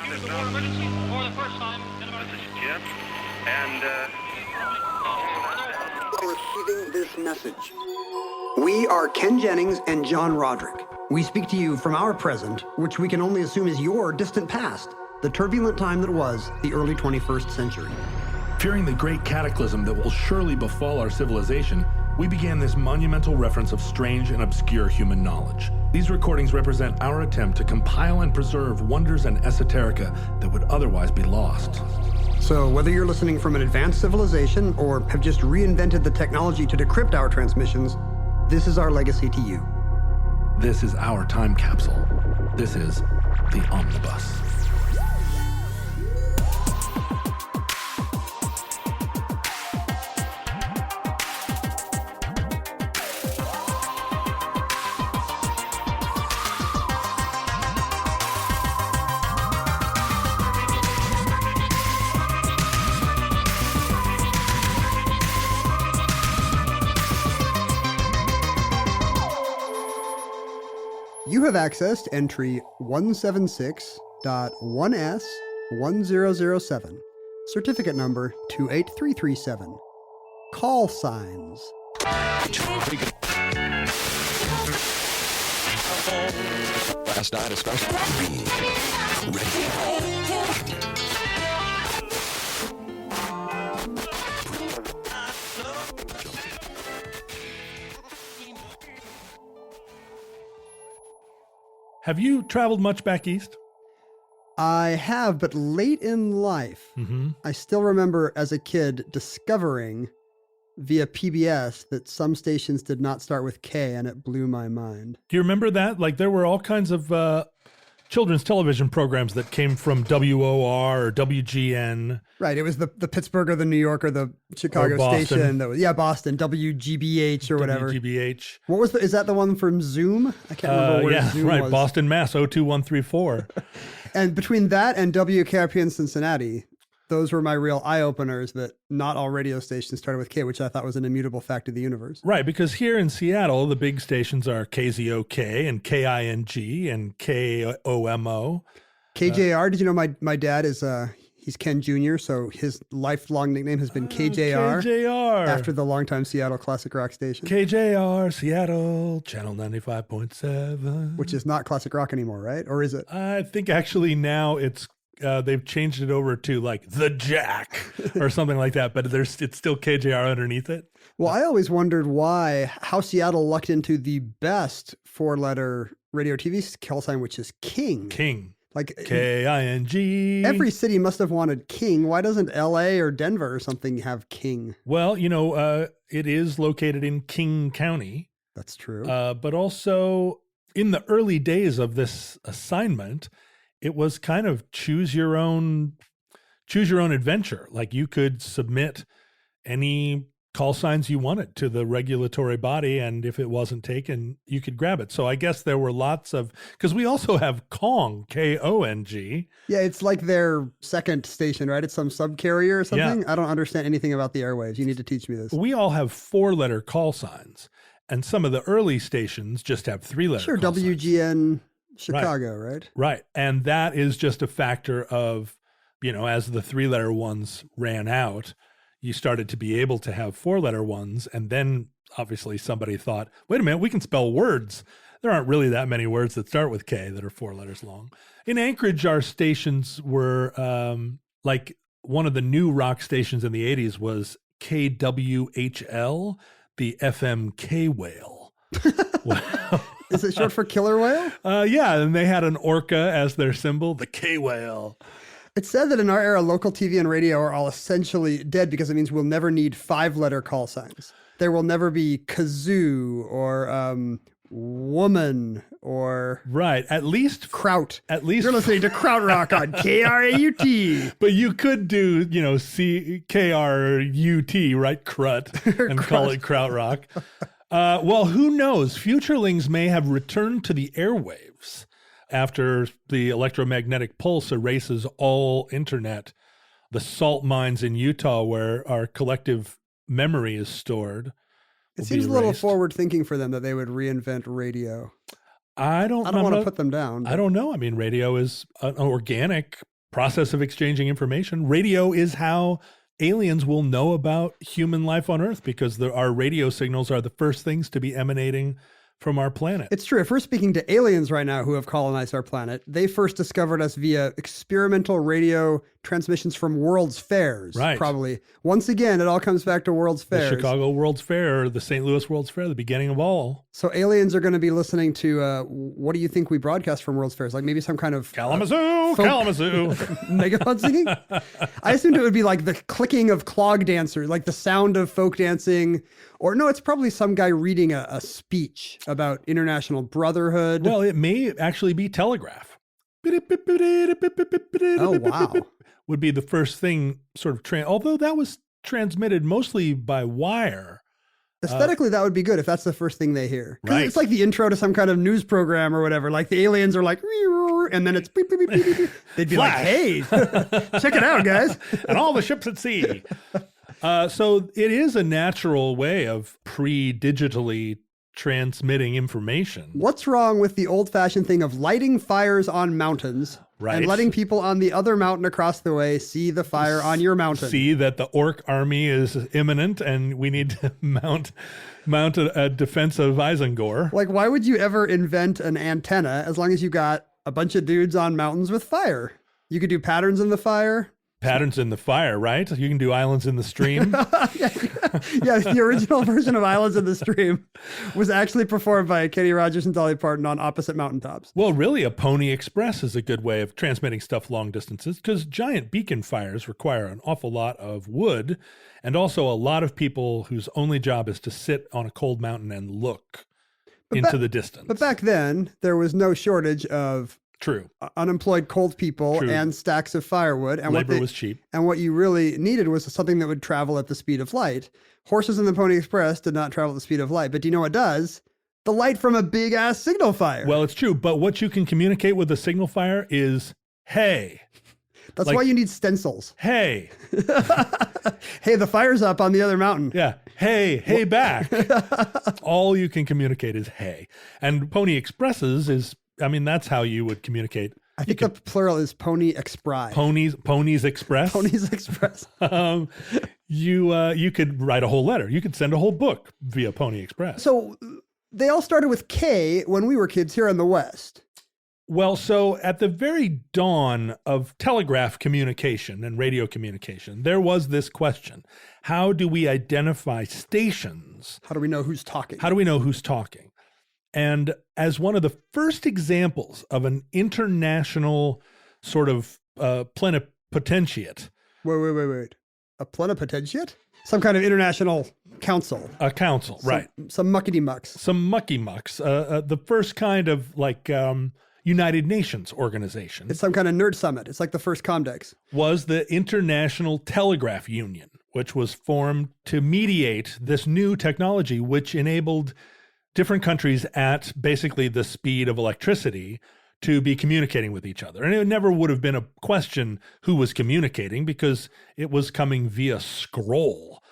This is Jim, and Receiving this message. We are Ken Jennings and John Roderick. We speak to you from our present, which we can only assume is your distant past, the turbulent time that was the early 21st century. Fearing the great cataclysm that will surely befall our civilization, we began this monumental reference of strange and obscure human knowledge. These recordings represent our attempt to compile and preserve wonders and esoterica that would otherwise be lost. So whether you're listening from an advanced civilization or have just reinvented the technology to decrypt our transmissions, this is our legacy to you. This is our time capsule. This is the Omnibus. You have accessed entry 176.1S1007, certificate number 28337. Call signs. Last night, especially being ready. Have you traveled much back east? I have, but late in life. I still remember as a kid discovering via PBS that some stations did not start with K, and it blew my mind. Do you remember that? Like there were all kinds of children's television programs that came from WOR or WGN. Right, it was the Pittsburgh or the New York or the Chicago station. That was, Boston, WGBH or whatever. WGBH. What was is that the one from Zoom? I can't remember where Zoom was. Boston, Mass. 02134. And between that and WKRP in Cincinnati, those were my real eye-openers that not all radio stations started with K, which I thought was an immutable fact of the universe. Right, because here in Seattle, the big stations are KZOK and KING and KOMO. KJR, did you know my dad is, he's Ken Jr., so his lifelong nickname has been KJR. KJR. After the longtime Seattle classic rock station. KJR, Seattle, Channel 95.7. Which is not classic rock anymore, right? Or is it? I think actually now it's they've changed it over to like The Jack or something like that, but it's still KJR underneath it. Well, I always wondered how Seattle lucked into the best four-letter radio TV call sign, which is King. King. Like KING. Every city must have wanted King. Why doesn't LA or Denver or something have King? Well, it is located in King County. That's true. But also in the early days of this assignment, it was kind of choose your own adventure. Like you could submit any call signs you wanted to the regulatory body, and if it wasn't taken, you could grab it. So I guess there were lots of, because we also have Kong, Kong. Yeah, it's like their second station, right? It's some subcarrier or something. Yeah. I don't understand anything about the airwaves. You need to teach me this. We all have 4-letter call signs, and some of the early stations just have 3-letter Sure, call signs. WGN Chicago, right? Right. And that is just a factor of, as the 3-letter ones ran out, you started to be able to have 4-letter ones. And then obviously somebody thought, wait a minute, we can spell words. There aren't really that many words that start with K that are 4 letters long. In Anchorage, our stations were like one of the new rock stations in the 80s was KWHL, the FMK whale. Wow. Is it short for killer whale? Yeah, and they had an orca as their symbol, the K whale. It's said that in our era, local TV and radio are all essentially dead because it means we'll never need 5-letter call signs. There will never be kazoo or woman or right. At least kraut. At least you're listening to Krautrock on KRAUT. But you could do, KRUT, right? Crut, and call it Krautrock. Well, who knows? Futurelings may have returned to the airwaves after the electromagnetic pulse erases all internet. The salt mines in Utah, where our collective memory is stored. It seems a little forward thinking for them that they would reinvent radio. I don't want to put them down. I don't know. I mean, radio is an organic process of exchanging information. Radio is how aliens will know about human life on Earth, because our radio signals are the first things to be emanating from our planet. It's true. If we're speaking to aliens right now who have colonized our planet, they first discovered us via experimental radio transmissions from World's Fairs. Right. Probably. Once again, it all comes back to World's Fairs. The Chicago World's Fair, the St. Louis World's Fair, the beginning of all. So aliens are going to be listening to, what do you think we broadcast from World's Fairs? Like maybe some kind of... Kalamazoo, Kalamazoo. Megaphone singing? I assumed it would be like the clicking of clog dancers, like the sound of folk dancing. Or no, it's probably some guy reading a speech about international brotherhood. Well, it may actually be telegraph. Oh, wow. Would be the first thing sort of, although that was transmitted mostly by wire. Aesthetically, that would be good if that's the first thing they hear. 'Cause Right. it's like the intro to some kind of news program or whatever. Like the aliens are like, and then it's beep, beep, beep, beep, beep. They'd be like, Flash. hey, check it out, guys. And all the ships at sea. So it is a natural way of pre-digitally transmitting information. What's wrong with the old-fashioned thing of lighting fires on mountains Right. and letting people on the other mountain across the way see the fire on your mountain? See that the orc army is imminent and we need to mount a defense of Isengor. Like, why would you ever invent an antenna as long as you got a bunch of dudes on mountains with fire? You could do patterns in the fire. Patterns in the fire, right? You can do islands in the stream. Yeah, the original version of Islands in the Stream was actually performed by Kenny Rogers and Dolly Parton on opposite mountaintops. Well, really, a Pony Express is a good way of transmitting stuff long distances, because giant beacon fires require an awful lot of wood, and also a lot of people whose only job is to sit on a cold mountain and look into the distance. But back then, there was no shortage of True. unemployed cold people True. and stacks of firewood. And Labor was cheap. And what you really needed was something that would travel at the speed of light. Horses in the Pony Express did not travel at the speed of light. But do you know what does? The light from a big-ass signal fire. Well, it's true. But what you can communicate with a signal fire is, hey. That's like- why you need stencils. Hey. Hey, the fire's up on the other mountain. Yeah. Hey back. All you can communicate is hey. And Pony Expresses is, that's how you would communicate. I think the plural is Pony Express. Ponies Express. Ponies Express. You could write a whole letter. You could send a whole book via Pony Express. So they all started with K when we were kids here in the West. Well, so at the very dawn of telegraph communication and radio communication, there was this question. How do we identify stations? How do we know who's talking? How do we know who's talking? And as one of the first examples of an international sort of plenipotentiate. Wait. A plenipotentiate? Some kind of international council. A council, right. Some muckety-mucks. Some mucky-mucks. The first kind of like United Nations organization. It's some kind of nerd summit. It's like the first Comdex. Was the International Telegraph Union, which was formed to mediate this new technology, which enabled different countries at basically the speed of electricity to be communicating with each other. And it never would have been a question who was communicating, because it was coming via scroll.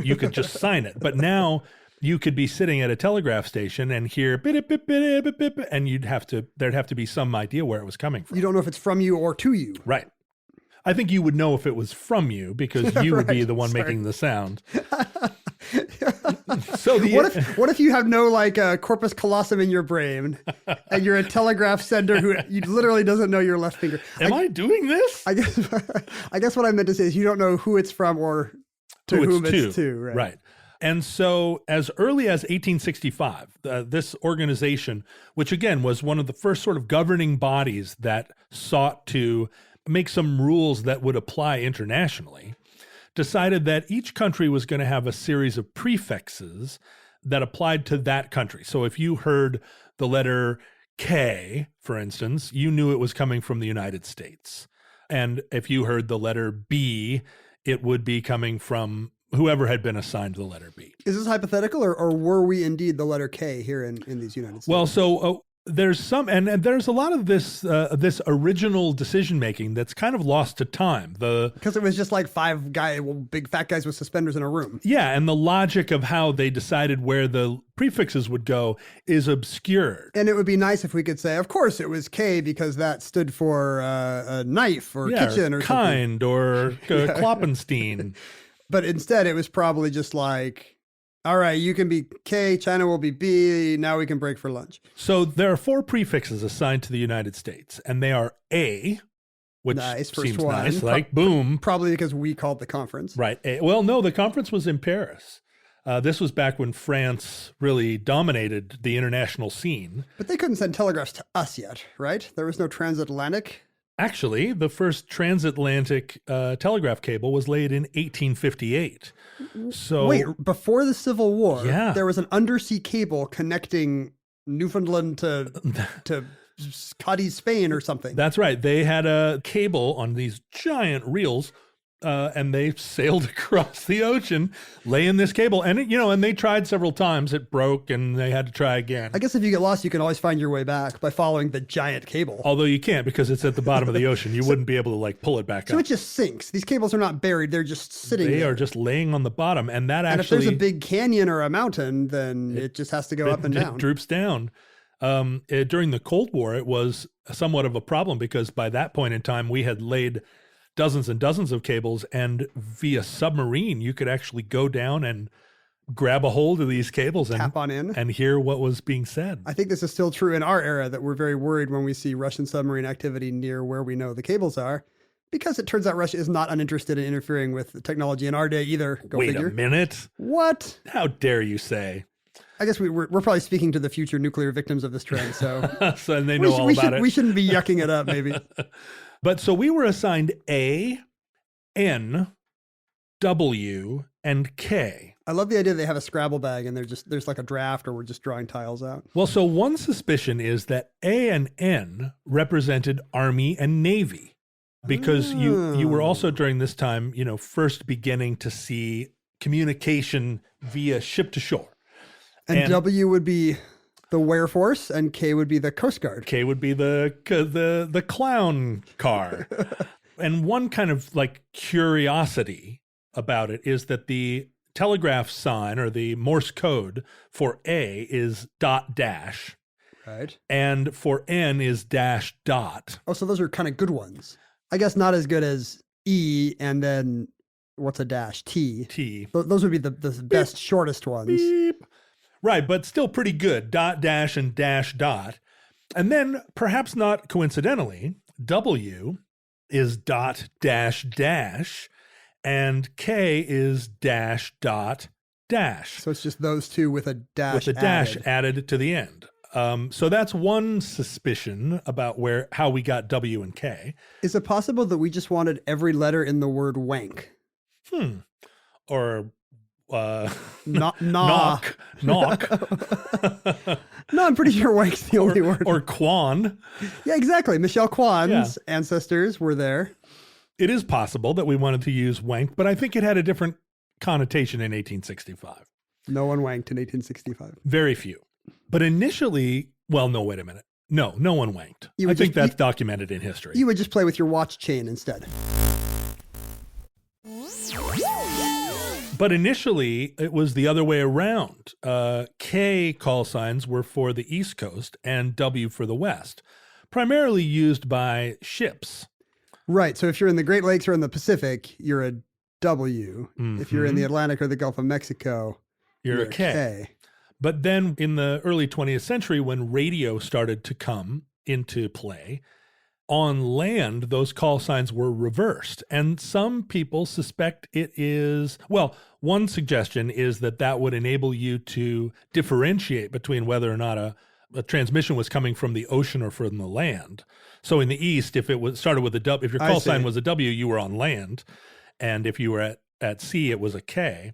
You could just sign it. But now you could be sitting at a telegraph station and hear bip, bip, bip, bip, bip, and there'd have to be some idea where it was coming from. You don't know if it's from you or to you. Right. I think you would know if it was from you, because you would be the one making the sound. So what if you have no corpus callosum in your brain, and you're a telegraph sender who literally doesn't know your left finger? Am I doing this? I guess what I meant to say is you don't know who it's from or to whom it's to. Right. And so as early as 1865, this organization, which again was one of the first sort of governing bodies that sought to make some rules that would apply internationally, decided that each country was going to have a series of prefixes that applied to that country. So if you heard the letter K, for instance, you knew it was coming from the United States. And if you heard the letter B, it would be coming from whoever had been assigned the letter B. Is this hypothetical, or were we indeed the letter K here in these United States? Well, so there's some, and there's a lot of this this original decision making that's kind of lost to time. Because it was just like big fat guys with suspenders in a room. Yeah, and the logic of how they decided where the prefixes would go is obscured. And it would be nice if we could say, of course, it was K because that stood for a knife or kitchen or kind something. or Kloppenstein. But instead, it was probably just like, all right, you can be K, China will be B, now we can break for lunch. So there are 4 prefixes assigned to the United States, and they are A, which seems nice, like boom. Probably because we called the conference. Right. Well, no, the conference was in Paris. This was back when France really dominated the international scene. But they couldn't send telegraphs to us yet, right? There was no transatlantic. Actually, the first transatlantic telegraph cable was laid in 1858. So wait, before the Civil War, yeah, there was an undersea cable connecting Newfoundland to Cadiz, Spain or something. That's right. They had a cable on these giant reels, and they sailed across the ocean, laying this cable. And, and they tried several times. It broke, and they had to try again. I guess if you get lost, you can always find your way back by following the giant cable. Although you can't because it's at the bottom of the ocean. You wouldn't be able to, pull it back up. So it just sinks. These cables are not buried. They're just sitting there. They are just laying on the bottom. And that if there's a big canyon or a mountain, then it just has to go up and down. It droops down. During the Cold War, it was somewhat of a problem because by that point in time, we had laid dozens and dozens of cables, and via submarine, you could actually go down and grab a hold of these cables and tap on in and hear what was being said. I think this is still true in our era, that we're very worried when we see Russian submarine activity near where we know the cables are, because it turns out Russia is not uninterested in interfering with the technology in our day either. Go Wait figure. a minute. What? How dare you say? I guess we're probably speaking to the future nuclear victims of this trend, so and they know all about it. We shouldn't be yucking it up, maybe. But so we were assigned A, N, W, and K. I love the idea they have a Scrabble bag and there's like a draft, or we're just drawing tiles out. Well, so one suspicion is that A and N represented Army and Navy, because you were also during this time, first beginning to see communication via ship to shore. And W would be the Wear Force, and K would be the Coast Guard. K would be the clown car. And one kind of curiosity about it is that the telegraph sign, or the Morse code, for A is dot dash. Right. And for N is dash dot. Oh, so those are kind of good ones. I guess not as good as E, and then what's a dash? T. T. Those would be the best, shortest ones. Beep. Right, but still pretty good. Dot, dash, and dash, dot. And then, perhaps not coincidentally, W is dot, dash, dash, and K is dash, dot, dash. So it's just those two with a dash dash added to the end. So that's one suspicion about how we got W and K. Is it possible that we just wanted every letter in the word wank? Or... knock. No, I'm pretty sure wank's the only word. Or Quan. Yeah, exactly. Michelle Kwan's ancestors were there. It is possible that we wanted to use wank, but I think it had a different connotation in 1865. No one wanked in 1865. Very few. But initially, well, no, wait a minute. No one wanked. I think that's documented in history. You would just play with your watch chain instead. But initially, it was the other way around. K call signs were for the East Coast and W for the West, primarily used by ships. Right. So if you're in the Great Lakes or in the Pacific, you're a W. Mm-hmm. If you're in the Atlantic or the Gulf of Mexico, you're a K. But then in the early 20th century, when radio started to come into play, on land, those call signs were reversed. And some people suspect it is, well, one suggestion is that would enable you to differentiate between whether or not a transmission was coming from the ocean or from the land. So in the East, if it was started with a W, if your call sign was a W, you were on land. And if you were at sea, it was a K.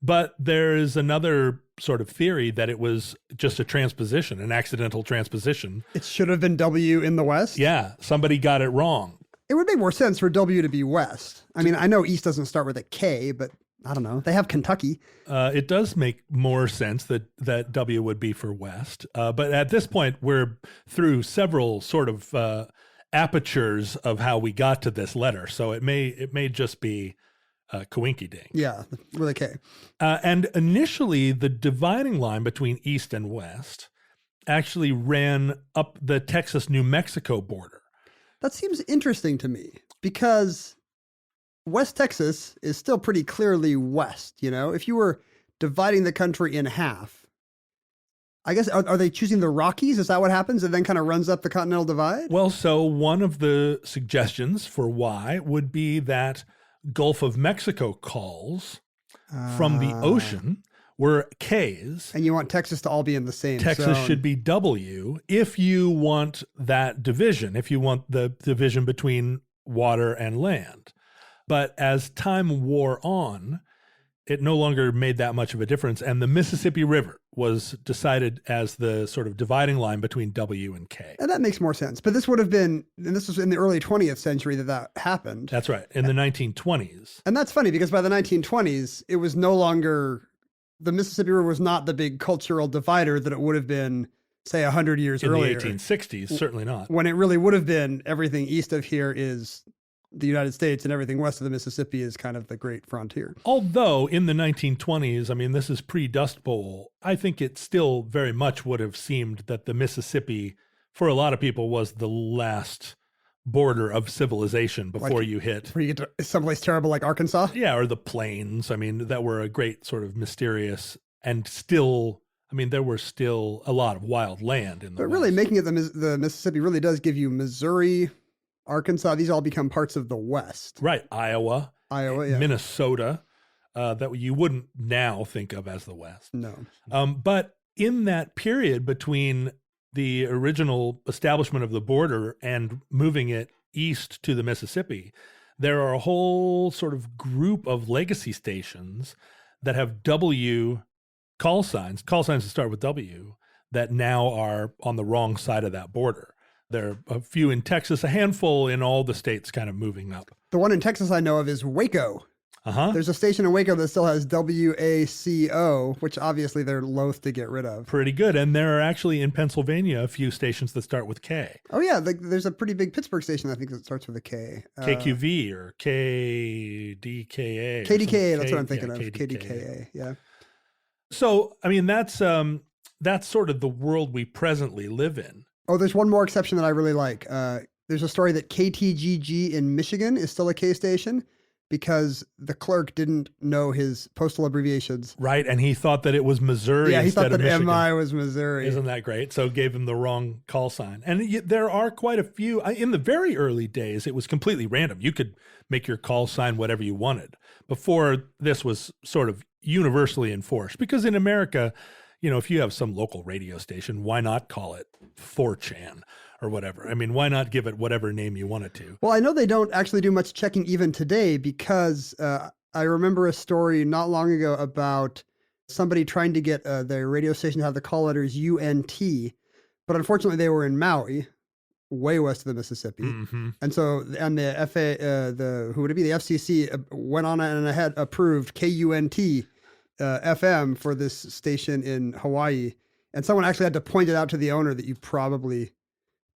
But there is another sort of theory that it was just a transposition, an accidental transposition. It should have been W in the West? Yeah, somebody got it wrong. It would make more sense for W to be West. I mean, I know East doesn't start with a K, but I don't know. They have Kentucky. It does make more sense that W would be for West. But at this point, we're through several sort of apertures of how we got to this letter. So it may just be coinky dink. Yeah, with a K. And initially, the dividing line between East and West actually ran up the Texas-New Mexico border. That seems interesting to me because West Texas is still pretty clearly west, you know? If you were dividing the country in half, I guess, are they choosing the Rockies? Is that what happens? And then kind of runs up the Continental Divide? Well, so one of the suggestions for why would be that Gulf of Mexico calls from the ocean were Ks. And you want Texas to all be in the same Texas zone. should be W if you want that division, if you want the division between water and land. But as time wore on, it no longer made that much of a difference. And the Mississippi River was decided as the sort of dividing line between W and K. And that makes more sense. But this would have been, and this was in the early 20th century that happened. That's right, in the 1920s. And that's funny because by the 1920s, it was no longer, the Mississippi River was not the big cultural divider that it would have been, say, 100 years earlier. In the 1860s, certainly not. When it really would have been everything east of here is the United States and everything west of the Mississippi is kind of the great frontier. Although in the 1920s, I mean, this is pre-Dust Bowl, I think it still very much would have seemed that the Mississippi, for a lot of people, was the last border of civilization before you hit. Where you get to someplace terrible like Arkansas? Yeah, or the plains. I mean, that were a great sort of mysterious and still, I mean, there were still a lot of wild land in the But really West. making it the Mississippi really does give you Missouri, Arkansas, these all become parts of the West. Right, Iowa, Yeah. Minnesota, that you wouldn't now think of as the West. No. But in that period between the original establishment of the border and moving it east to the Mississippi, there are a whole sort of group of legacy stations that have W call signs that start with W, that now are on the wrong side of that border. There are a few in Texas, a handful in all the states kind of moving up. The one in Texas I know of is Waco. Uh-huh. There's a station in Waco that still has WACO, which obviously they're loath to get rid of. Pretty good. And there are actually in Pennsylvania a few stations that start with K. Oh, yeah. There's a pretty big Pittsburgh station, I think, that starts with a K. KQV or KDKA. KDKA, that's what I'm thinking of. KDKA. KDKA, yeah. So, I mean, that's sort of the world we presently live in. Oh, there's one more exception that I really like. There's a story that KTGG in Michigan is still a K station because the clerk didn't know his postal abbreviations. Right, and he thought that it was Missouri Yeah, he instead thought of that Michigan. MI was Missouri. Isn't that great? So gave him the wrong call sign. And there are quite a few. In the very early days, it was completely random. You could make your call sign whatever you wanted. Before this was sort of universally enforced. Because in America, you know, if you have some local radio station, why not call it 4chan or whatever? I mean, why not give it whatever name you want it to? Well, I know they don't actually do much checking even today because I remember a story not long ago about somebody trying to get their radio station to have the call letters UNT, but unfortunately they were in Maui, way west of the Mississippi. Mm-hmm. And so, and the who would it be? The FCC went on and ahead approved KUNT FM for this station in Hawaii. And someone actually had to point it out to the owner that you probably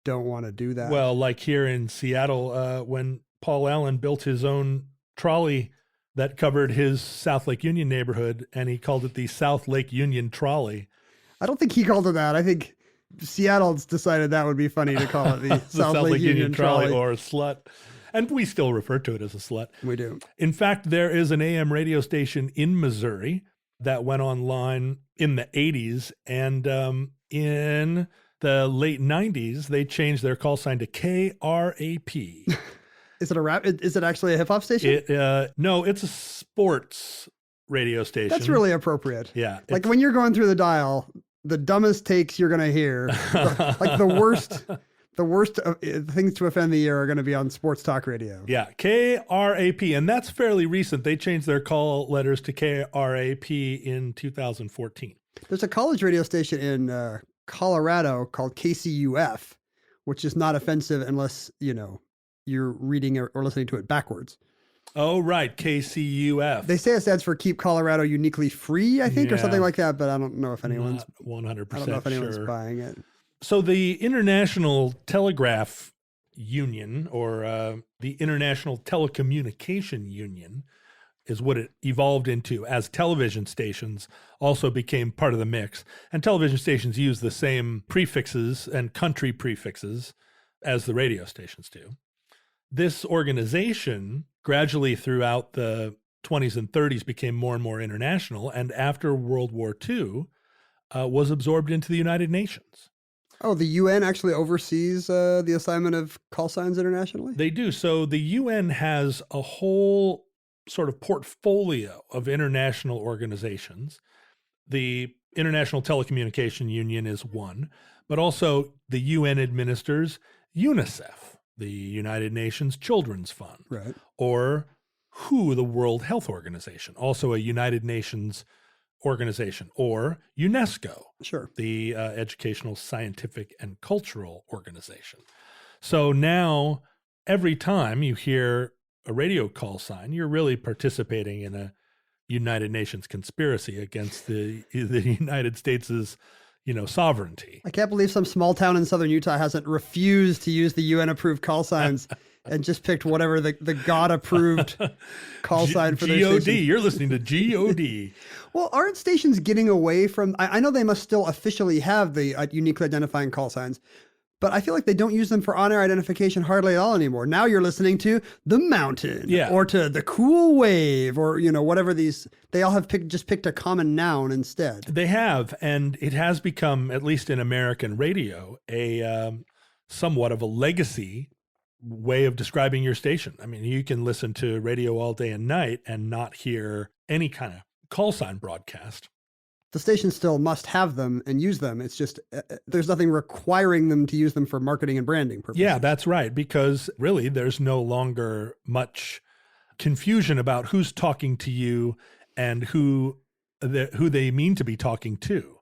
don't want to do that. Well, like here in Seattle, when Paul Allen built his own trolley that covered his South Lake Union neighborhood, and he called it the South Lake Union Trolley. I don't think he called it that. I think Seattle's decided that would be funny to call it the, South Lake Union Trolley Trolley. or slut. And we still refer to it as a slut. We do. In fact, there is an AM radio station in Missouri that went online in the 80s, and in the late 90s, they changed their call sign to KRAP. Is it a rap? Is it actually a hip hop station? No, it's a sports radio station. That's really appropriate. Yeah. Like when you're going through the dial, the dumbest takes you're going to hear, like the worst things to offend the ear are going to be on sports talk radio. Yeah, KRAP, and that's fairly recent. They changed their call letters to KRAP in 2014. There's a college radio station in Colorado called KCUF, which is not offensive unless, you know, you're reading or listening to it backwards. Oh, right. KCUF. They say it stands for Keep Colorado Uniquely Free, I think, or Yeah. something like that, but I don't know if anyone's Not 100% I don't know if anyone's sure. buying it. So the International Telegraph Union, or the International Telecommunication Union, is what it evolved into as television stations also became part of the mix. And television stations use the same prefixes and country prefixes as the radio stations do. This organization gradually throughout the 20s and 30s became more and more international, and after World War II was absorbed into the United Nations. Oh, the UN actually oversees the assignment of call signs internationally? They do. So the UN has a whole sort of portfolio of international organizations. The International Telecommunication Union is one, but also the UN administers UNICEF, the United Nations Children's Fund, Right. or WHO, the World Health Organization, also a United Nations organization, or UNESCO, Sure. the Educational, Scientific, and Cultural Organization. So now every time you hear a radio call sign, you're really participating in a United Nations conspiracy against the United States' sovereignty. I can't believe some small town in southern Utah hasn't refused to use the UN-approved call signs and just picked whatever the God-approved call sign for their G-O-D. station. You're listening to G-O-D. Well, aren't stations getting away from... I know they must still officially have the uniquely identifying call signs, but I feel like they don't use them for on-air identification hardly at all anymore. Now you're listening to The Mountain, Yeah. or to The Cool Wave, or, whatever these... They all have just picked a common noun instead. They have, and it has become, at least in American radio, a somewhat of a legacy way of describing your station. I mean, you can listen to radio all day and night and not hear any kind of call sign broadcast. The stations still must have them and use them. It's just there's nothing requiring them to use them for marketing and branding purposes. Yeah, that's right, because really there's no longer much confusion about who's talking to you and who they mean to be talking to.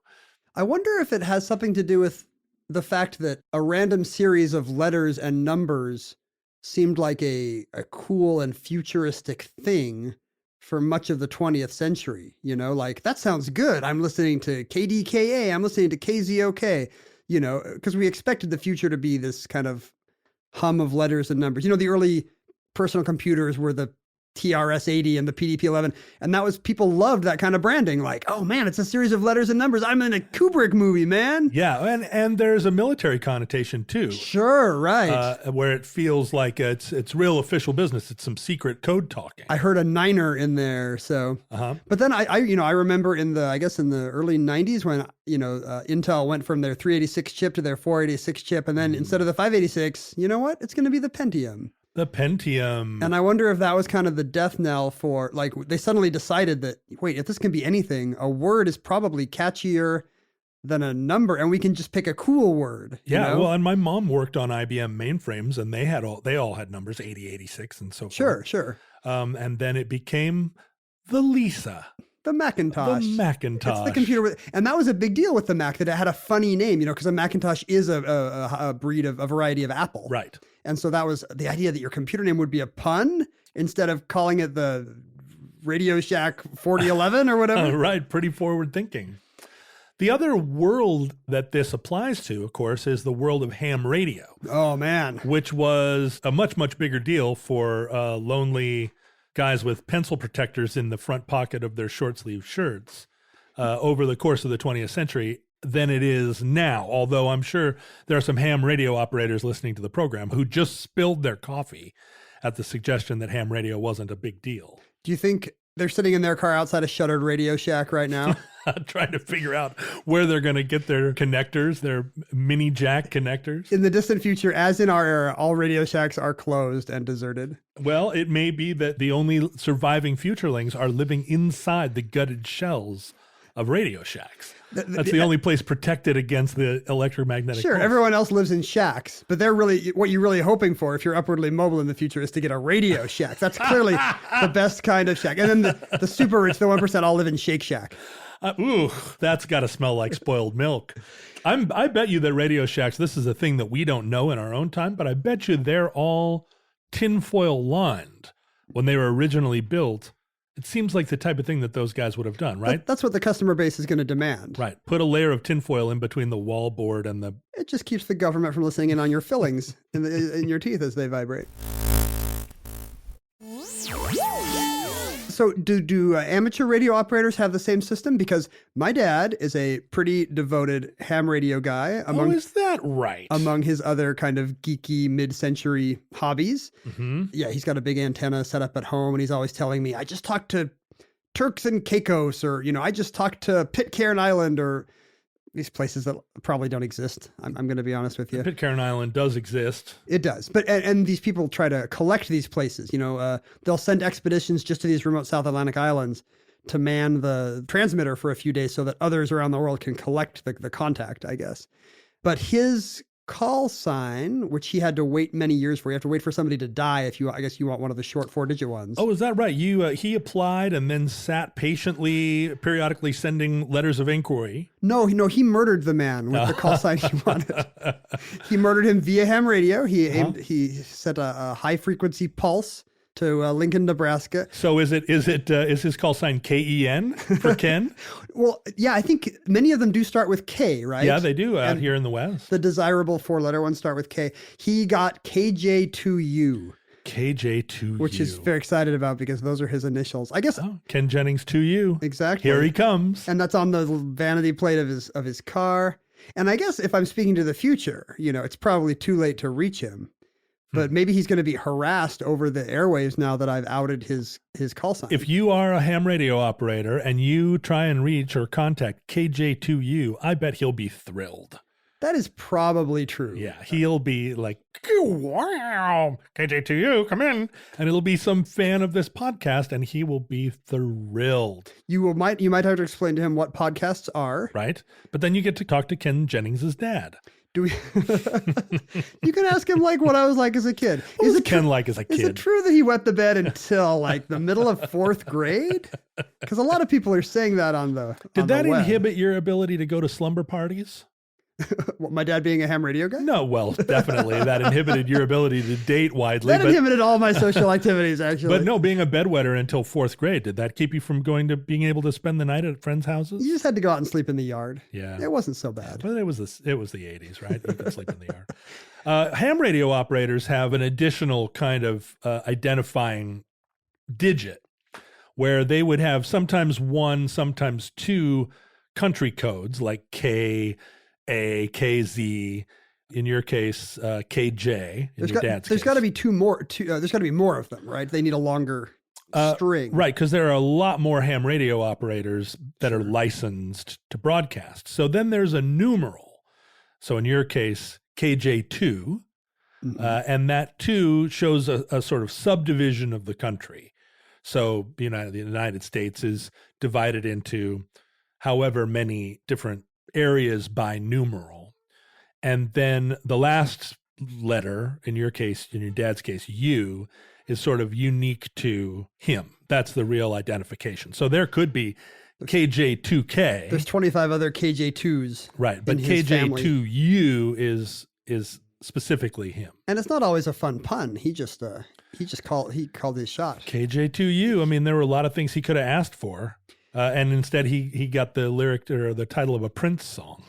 I wonder if it has something to do with the fact that a random series of letters and numbers seemed like a cool and futuristic thing for much of the 20th century. Like, that sounds good. I'm listening to KDKA. I'm listening to KZOK, because we expected the future to be this kind of hum of letters and numbers. The early personal computers were the TRS-80 and the PDP-11. And that was, people loved that kind of branding. Like, oh man, it's a series of letters and numbers. I'm in a Kubrick movie, man. Yeah, and there's a military connotation too. Sure, right. Where it feels like it's real official business. It's some secret code talking. I heard a niner in there, so. But then I remember in the early 90s when Intel went from their 386 chip to their 486 chip, and then instead of the 586, you know what? It's going to be the Pentium. The Pentium. And I wonder if that was kind of the death knell for, like, they suddenly decided that, wait, if this can be anything, a word is probably catchier than a number, and we can just pick a cool word. Yeah, well, and my mom worked on IBM mainframes, and they all had numbers, 80, 86, and so forth. Sure. And then it became the Lisa. The Macintosh. The Macintosh. It's the computer. And that was a big deal with the Mac, that it had a funny name, because a Macintosh is a breed of a variety of Apple. Right. And so that was the idea, that your computer name would be a pun instead of calling it the Radio Shack 4011 or whatever. Right. Pretty forward thinking. The other world that this applies to, of course, is the world of ham radio. Oh, man. Which was a much, much bigger deal for lonely guys with pencil protectors in the front pocket of their short sleeve shirts over the course of the 20th century than it is now. Although I'm sure there are some ham radio operators listening to the program who just spilled their coffee at the suggestion that ham radio wasn't a big deal. Do you think they're sitting in their car outside a shuttered Radio Shack right now? Trying to figure out where they're going to get their connectors, their mini jack connectors. In the distant future, as in our era, all Radio Shacks are closed and deserted. Well, it may be that the only surviving futurelings are living inside the gutted shells of Radio Shacks. That's the only place protected against the electromagnetic Sure, pulse. everyone else lives in shacks, but they're really, what you're really hoping for if you're upwardly mobile in the future is to get a Radio Shack. That's clearly the best kind of shack. And then the super rich, the 1%, all live in Shake Shack. Ooh, that's got to smell like spoiled milk. I bet you that Radio Shacks, this is a thing that we don't know in our own time, but I bet you they're all tinfoil lined. when they were originally built, it seems like the type of thing that those guys would have done, right? That's what the customer base is going to demand. Right. Put a layer of tinfoil in between the wall board and the... It just keeps the government from listening in on your fillings in your teeth as they vibrate. So do amateur radio operators have the same system? Because my dad is a pretty devoted ham radio guy. Is that right? Among his other kind of geeky mid-century hobbies. Mm-hmm. Yeah, he's got a big antenna set up at home, and he's always telling me, I just talked to Turks and Caicos, or, I just talked to Pitcairn Island, or these places that probably don't exist. I'm going to be honest with you. Pitcairn Island does exist. It does. But and these people try to collect these places. They'll send expeditions just to these remote South Atlantic islands to man the transmitter for a few days so that others around the world can collect the contact, I guess. But his call sign, which he had to wait many years for, you have to wait for somebody to die I guess you want one of the short 4-digit ones. Oh, is that right? He applied and then sat patiently, periodically sending letters of inquiry. No, he murdered the man with the call sign he wanted. He murdered him via ham radio. He sent a high frequency pulse to Lincoln, Nebraska. So is his call sign KEN for Ken? Well, yeah, I think many of them do start with K, right? Yeah, they do out here in the West. The desirable 4-letter ones start with K. He got KJ2U. KJ2U. Which is very excited about because those are his initials. I guess. Oh, Ken Jennings 2U. Exactly. Here he comes. And that's on the vanity plate of his car. And I guess if I'm speaking to the future, it's probably too late to reach him. But maybe he's going to be harassed over the airwaves now that I've outed his call sign. If you are a ham radio operator and you try and reach or contact KJ2U, I bet he'll be thrilled. That is probably true. Yeah, he'll be like, wow, KJ2U, come in. And it'll be some fan of this podcast, and he will be thrilled. You might have to explain to him what podcasts are. Right. But then you get to talk to Ken Jennings' dad. You can ask him what I was like as a kid. What was Ken like as a kid? Is it true that he wet the bed until the middle of 4th grade? Because a lot of people are saying that on the Did that web. inhibit your ability to go to slumber parties? What, my dad being a ham radio guy? No, well, definitely. That inhibited your ability to date widely. That inhibited all my social activities, actually. But no, being a bedwetter until 4th grade, did that keep you from being able to spend the night at friends' houses? You just had to go out and sleep in the yard. Yeah. It wasn't so bad. But it was the 80s, right? You could sleep in the yard. Ham radio operators have an additional kind of identifying digit where they would have sometimes 1, sometimes 2 country codes like K, A, KZ, in your case, KJ, in your dad's case. There's got to be there's got to be more of them, right? They need a longer string. Right, because there are a lot more ham radio operators that are licensed to broadcast. So then there's a numeral. So in your case, KJ2, and that 2 shows a sort of subdivision of the country. So the United States is divided into however many different areas by numeral. And then the last letter, in your case, in your dad's case, U, is sort of unique to him. That's the real identification. So there could be KJ2K. There's 25 other KJ2s. Right, but KJ2U is specifically him. And it's not always a fun pun. He called his shot. KJ2U. I mean, there were a lot of things he could have asked for. And instead, he got the lyric or the title of a Prince song.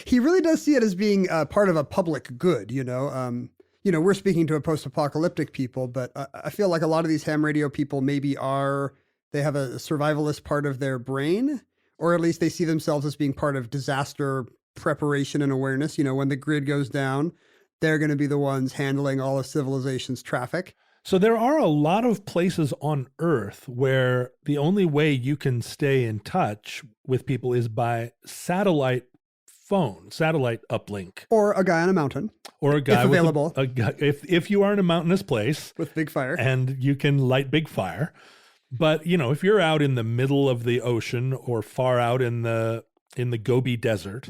He really does see it as being part of a public good, we're speaking to a post-apocalyptic people, but I feel like a lot of these ham radio people maybe they have a survivalist part of their brain, or at least they see themselves as being part of disaster preparation and awareness. When the grid goes down, they're going to be the ones handling all of civilization's traffic. So there are a lot of places on Earth where the only way you can stay in touch with people is by satellite phone, satellite uplink. Or a guy on a mountain. Or a guy if available. If you are in a mountainous place. With big fire. And you can light big fire. But, if you're out in the middle of the ocean or far out in the Gobi Desert,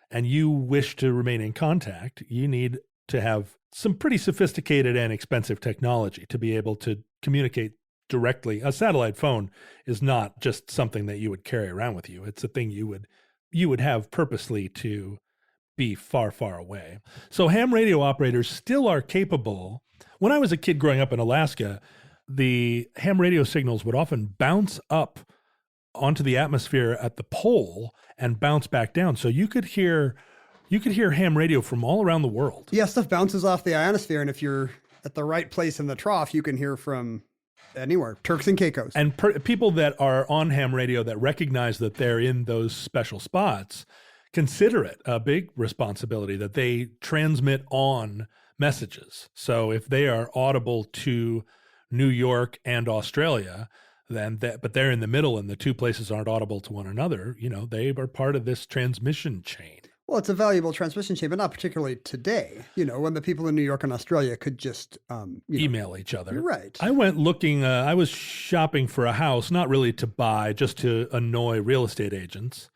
and you wish to remain in contact, you need to have some pretty sophisticated and expensive technology to be able to communicate directly. A satellite phone is not just something that you would carry around with you. It's a thing you would have purposely to be far, far away. So ham radio operators still are capable. When I was a kid growing up in Alaska, the ham radio signals would often bounce up onto the atmosphere at the pole and bounce back down. So you could hear ham radio from all around the world. Yeah, stuff bounces off the ionosphere, and if you're at the right place in the trough, you can hear from anywhere, Turks and Caicos. And people that are on ham radio that recognize that they're in those special spots consider it a big responsibility that they transmit on messages. So if they are audible to New York and Australia, but they're in the middle and the two places aren't audible to one another, they are part of this transmission chain. Well, it's a valuable transmission chain, but not particularly today, when the people in New York and Australia could just email each other. Right. I went looking, I was shopping for a house, not really to buy, just to annoy real estate agents,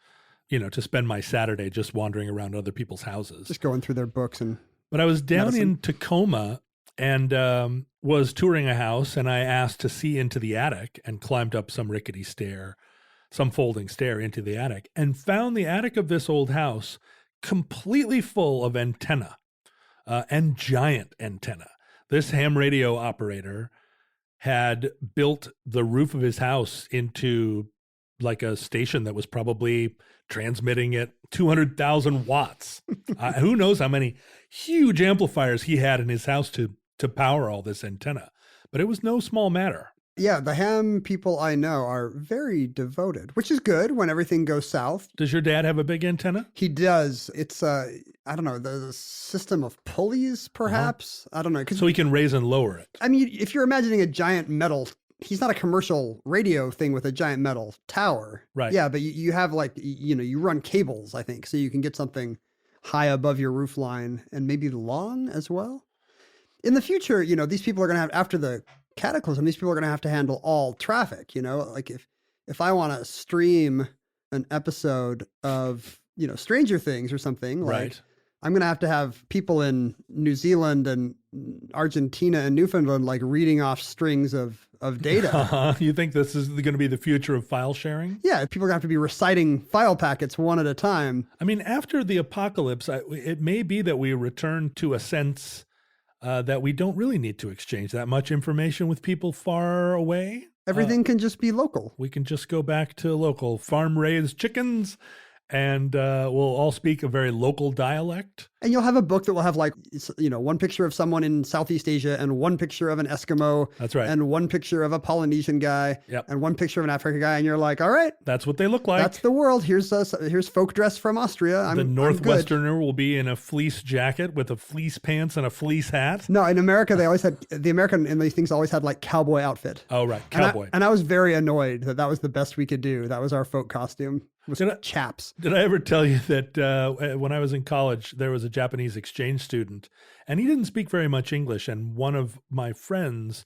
to spend my Saturday just wandering around other people's houses. Just going through their books But I was down medicine. in Tacoma and was touring a house, and I asked to see into the attic and climbed up some rickety stair, some folding stair into the attic, and found the attic of this old house completely full of antenna and giant antenna. This ham radio operator had built the roof of his house into like a station that was probably transmitting at 200,000 watts. Who knows how many huge amplifiers he had in his house to power all this antenna. But it was no small matter. Yeah, the ham people I know are very devoted, which is good when everything goes south. Does your dad have a big antenna? He does. It's, I don't know, the system of pulleys, perhaps? I don't know. So he can raise and lower it. I mean, if you're imagining a giant metal, he's not a commercial radio thing with a giant metal tower. Right. Yeah, but you have you run cables, I think, so you can get something high above your roof line and maybe long as well. In the future, these people are going to have, after the cataclysm, these people are going to have to handle all traffic, like if I want to stream an episode of, Stranger Things or something, right. I'm going to have people in New Zealand and Argentina and Newfoundland, like reading off strings of data. You think this is going to be the future of file sharing? Yeah. People are going to have to be reciting file packets one at a time. I mean, after the apocalypse, it may be that we return to a sense that we don't really need to exchange that much information with people far away. Everything can just be local. We can just go back to local farm-raised chickens, and we'll all speak a very local dialect. And you'll have a book that will have one picture of someone in Southeast Asia and one picture of an Eskimo. That's right. And one picture of a Polynesian guy. Yep. And one picture of an African guy. And you're like, all right. That's what they look like. That's the world. Here's folk dress from Austria. The Northwesterner will be in a fleece jacket with a fleece pants and a fleece hat. No, in America, the American in these things always had like cowboy outfit. Oh, right. Cowboy. And I was very annoyed that was the best we could do. That was our folk costume. Was chaps. Did I ever tell you that when I was in college, there was a Japanese exchange student, and he didn't speak very much English, and one of my friends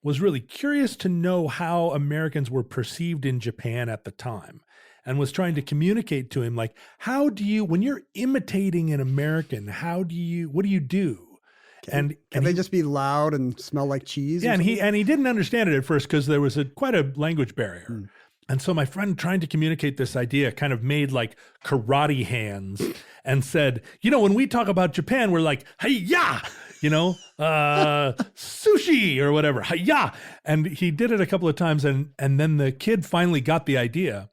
was really curious to know how Americans were perceived in Japan at the time, and was trying to communicate to him, like, when you're imitating an American, what do you do? Can they just be loud and smell like cheese? Yeah, and he didn't understand it at first because there was quite a language barrier. Mm. And so my friend, trying to communicate this idea, kind of made like karate hands and said, when we talk about Japan, we're like, hi-ya, sushi or whatever, hi-ya. And he did it a couple of times. And then the kid finally got the idea,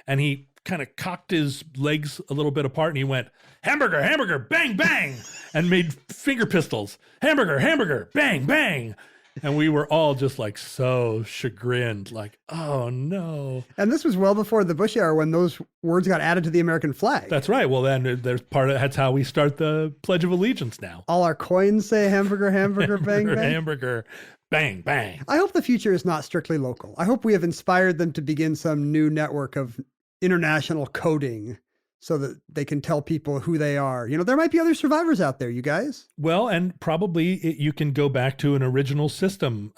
and he kind of cocked his legs a little bit apart and he went, hamburger, hamburger, bang, bang, and made finger pistols, hamburger, hamburger, bang, bang. And we were all just like so chagrined, like, oh no. And this was well before the Bush era when those words got added to the American flag. That's right. Well, then that's how we start the Pledge of Allegiance now. All our coins say hamburger, hamburger, bang, bang. Hamburger, bang, bang. I hope the future is not strictly local. I hope we have inspired them to begin some new network of international coding so that they can tell people who they are. There might be other survivors out there, you guys. Well, and probably you can go back to an original system.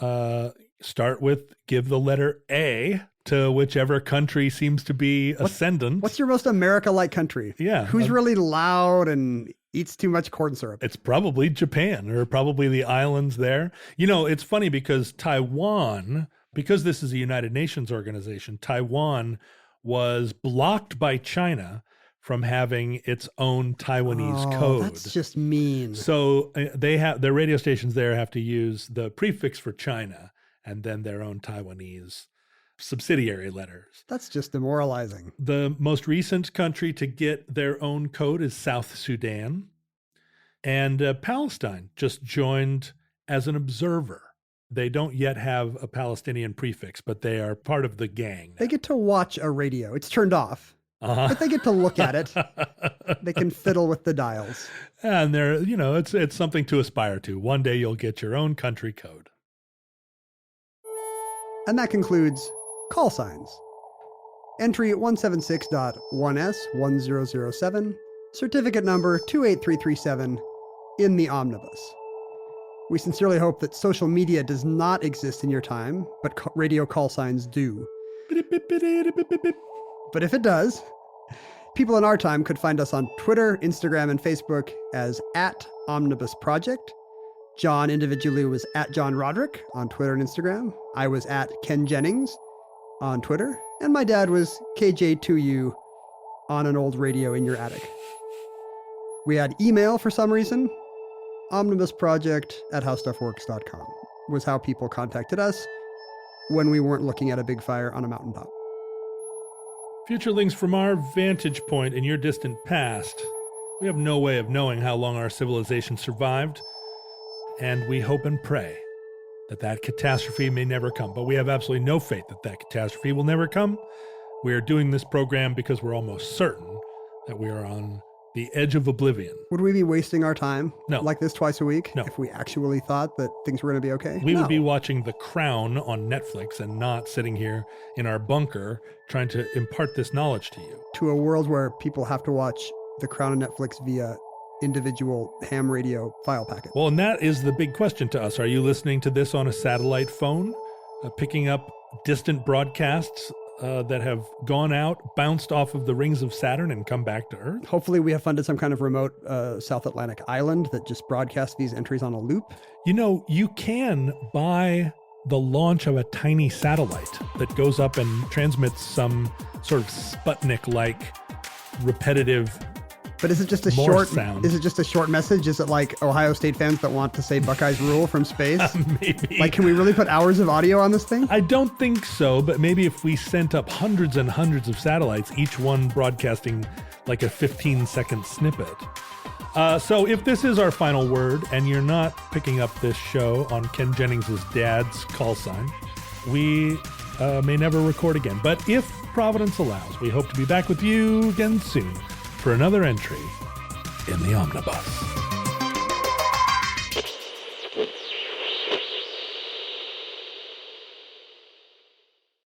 Start with give the letter A to whichever country seems to be ascendant. What's your most America-like country? Yeah. Who's really loud and eats too much corn syrup? It's probably Japan or probably the islands there. It's funny because Taiwan, because this is a United Nations organization, Taiwan was blocked by China from having its own Taiwanese code. That's just mean. So they have their radio stations there have to use the prefix for China and then their own Taiwanese subsidiary letters. That's just demoralizing. The most recent country to get their own code is South Sudan. And Palestine just joined as an observer. They don't yet have a Palestinian prefix, but they are part of the gang now. They get to watch a radio. It's turned off. But they get to look at it. They can fiddle with the dials. And they're, it's something to aspire to. One day you'll get your own country code. And that concludes call signs. Entry 176.1S1007, certificate number 28337, in the omnibus. We sincerely hope that social media does not exist in your time, but radio call signs do. But if it does, people in our time could find us on Twitter, Instagram, and Facebook as @OmnibusProject. John individually was @JohnRoderick on Twitter and Instagram. I was @KenJennings on Twitter. And my dad was KJ2U on an old radio in your attic. We had email for some reason. omnibusproject@howstuffworks.com was how people contacted us when we weren't looking at a big fire on a mountaintop. Futurelings, from our vantage point in your distant past, we have no way of knowing how long our civilization survived, and we hope and pray that that catastrophe may never come. But we have absolutely no faith that that catastrophe will never come. We are doing this program because we're almost certain that we are on the edge of oblivion. Would we be wasting our time like this twice a week No. if we actually thought that things were going to be okay? We would be watching The Crown on Netflix and not sitting here in our bunker trying to impart this knowledge to you. To a world where people have to watch The Crown on Netflix via individual ham radio file packet. Well, and that is the big question to us. Are you listening to this on a satellite phone, picking up distant broadcasts that have gone out, bounced off of the rings of Saturn and come back to Earth? Hopefully we have funded some kind of remote South Atlantic island that just broadcasts these entries on a loop. You can buy the launch of a tiny satellite that goes up and transmits some sort of Sputnik-like repetitive But is it just a Morse short sound. Is it just a short message? Is it like Ohio State fans that want to say Buckeyes rule from space? Maybe. Like, can we really put hours of audio on this thing? I don't think so, but maybe if we sent up hundreds and hundreds of satellites, each one broadcasting like a 15-second snippet. So if this is our final word and you're not picking up this show on Ken Jennings' dad's call sign, we may never record again. But if Providence allows, we hope to be back with you again soon for another entry in the Omnibus.